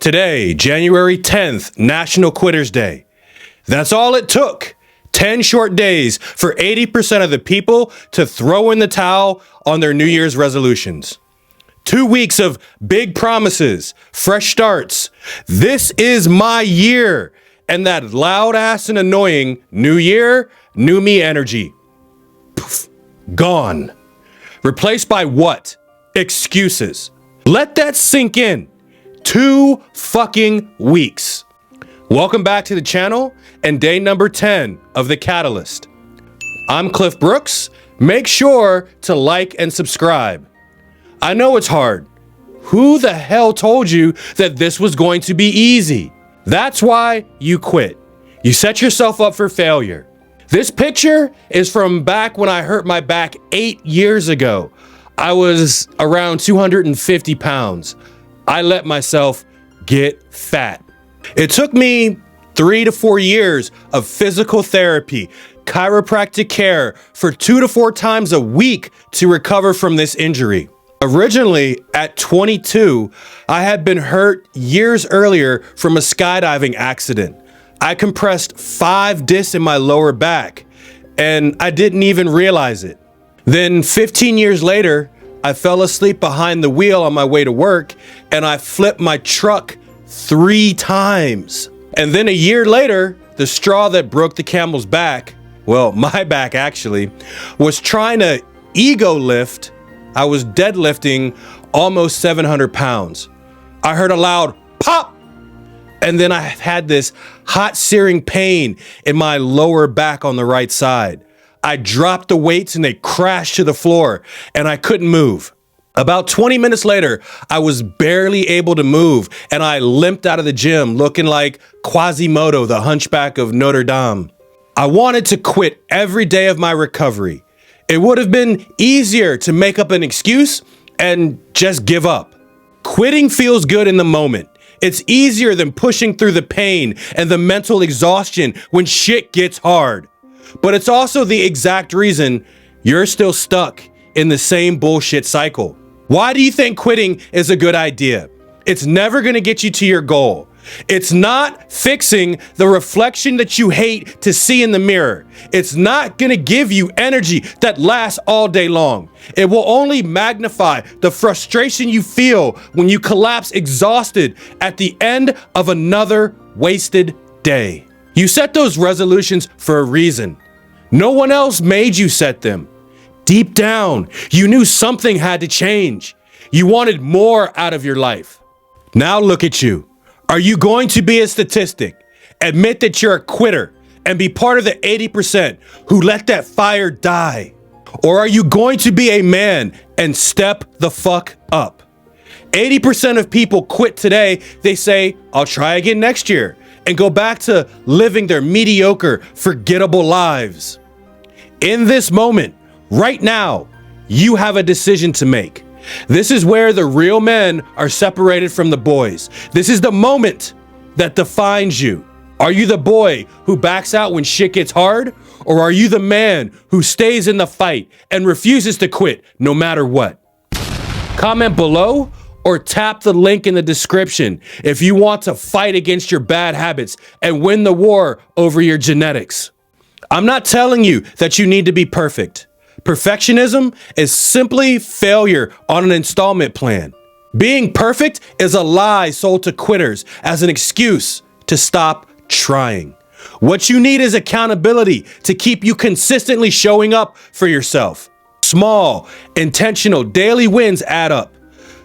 Today, January 10th, National Quitters Day. That's all it took. 10 short days for 80% of the people to throw in the towel on their New Year's resolutions. 2 weeks of big promises, fresh starts. This is my year. And that loud ass and annoying new year, new me energy. Poof, gone. Replaced by what? Excuses. Let that sink in. 2 fucking weeks. Welcome back to the channel and day number 10 of The Catalyst. I'm Cliff Brooks. Make sure to like and subscribe. I know it's hard. Who the hell told you that this was going to be easy? That's why you quit. You set yourself up for failure. This picture is from back when I hurt my back 8 years ago. I was around 250 pounds. I let myself get fat. It took me 3 to 4 years of physical therapy, chiropractic care for 2 to 4 times a week to recover from this injury. Originally, at 22, I had been hurt years earlier from a skydiving accident. I compressed 5 discs in my lower back, and I didn't even realize it. Then 15 years later, I fell asleep behind the wheel on my way to work, and I flipped my truck 3 times. And then a year later, the straw that broke the camel's back, well, my back actually, was trying to ego lift. I was deadlifting almost 700 pounds. I heard a loud pop, and then I had this hot searing pain in my lower back on the right side. I dropped the weights and they crashed to the floor, and I couldn't move. About 20 minutes later, I was barely able to move, and I limped out of the gym looking like Quasimodo, the Hunchback of Notre Dame. I wanted to quit every day of my recovery. It would have been easier to make up an excuse and just give up. Quitting feels good in the moment. It's easier than pushing through the pain and the mental exhaustion when shit gets hard. But it's also the exact reason you're still stuck in the same bullshit cycle. Why do you think quitting is a good idea? It's never gonna get you to your goal. It's not fixing the reflection that you hate to see in the mirror. It's not gonna give you energy that lasts all day long. It will only magnify the frustration you feel when you collapse exhausted at the end of another wasted day. You set those resolutions for a reason. No one else made you set them. Deep down, you knew something had to change. You wanted more out of your life. Now look at you. Are you going to be a statistic, admit that you're a quitter, and be part of the 80% who let that fire die? Or are you going to be a man and step the fuck up? 80% of people quit today. They say, I'll try again next year, and go back to living their mediocre, forgettable lives. In this moment, right now, you have a decision to make. This is where the real men are separated from the boys. This is the moment that defines you. Are you the boy who backs out when shit gets hard? Or are you the man who stays in the fight and refuses to quit no matter what? Comment below or tap the link in the description if you want to fight against your bad habits and win the war over your genetics. I'm not telling you that you need to be perfect. Perfectionism is simply failure on an installment plan. Being perfect is a lie sold to quitters as an excuse to stop trying. What you need is accountability to keep you consistently showing up for yourself. Small, intentional, daily wins add up.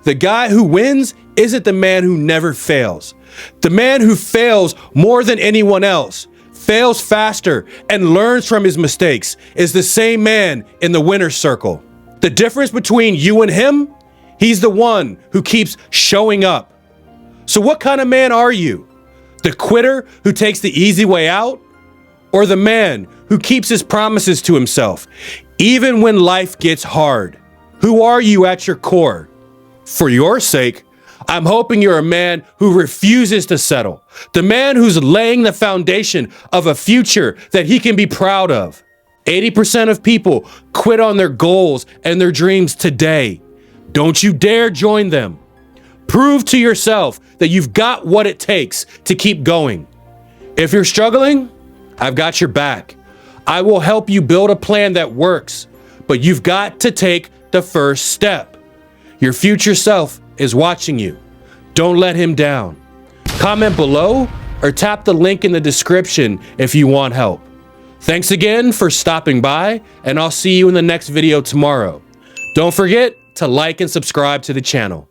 The guy who wins isn't the man who never fails. The man who fails more than anyone else, fails faster, and learns from his mistakes is the same man in the winner's circle. The difference between you and him, he's the one who keeps showing up. So what kind of man are you? The quitter who takes the easy way out? Or the man who keeps his promises to himself, even when life gets hard? Who are you at your core? For your sake, I'm hoping you're a man who refuses to settle. The man who's laying the foundation of a future that he can be proud of. 80% of people quit on their goals and their dreams today. Don't you dare join them. Prove to yourself that you've got what it takes to keep going. If you're struggling, I've got your back. I will help you build a plan that works, but you've got to take the first step. Your future self is watching you. Don't let him down. Comment below or tap the link in the description if you want help. Thanks again for stopping by, and I'll see you in the next video tomorrow. Don't forget to like and subscribe to the channel.